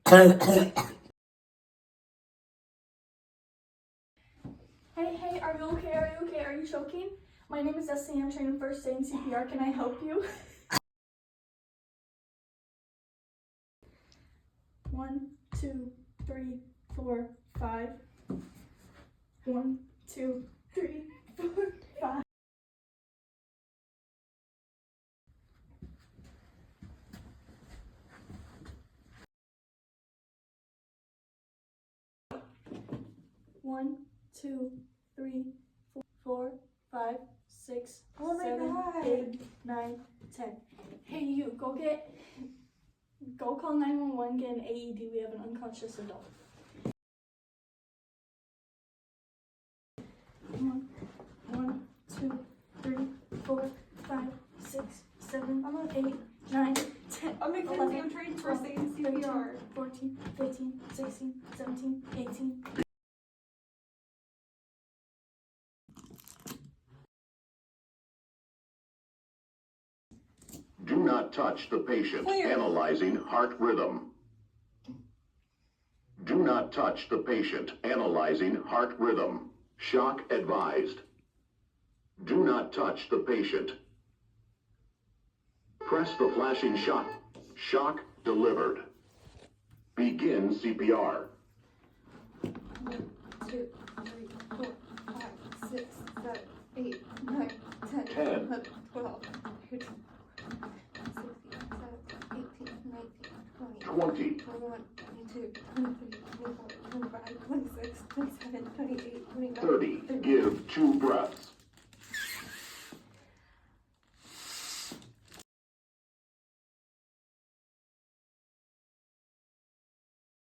Hey, are you okay? Are you okay? Are you choking? My name is Destiny. I'm training first aid and CPR. Can I help you? 1, 2, 3, 4, 5. 1, 2, 3, 4, 5. One, two, three, four, 5, 6, Oh my 7, God. 8, 9, 10. Hey, you go call 911. Get an AED. We have an unconscious adult. 1, 2, 3, 4, 5, 6, 7, 8, 9, 10. I'm Mackenzie. I'm trained first aid and CPR. 14, 15, 16, 17, 18. Do not touch the patient. Clear. Analyzing heart rhythm. Do not touch the patient. Analyzing heart rhythm. Shock advised. Do not touch the patient. Press the flashing shock. Shock delivered. Begin CPR. 1, 2, 3, 4, 5, 6, 7, 8, 9, 10, 10. 11, 12, 13, 16, 17, 18, 19, 20, 20. 21, 22, 23,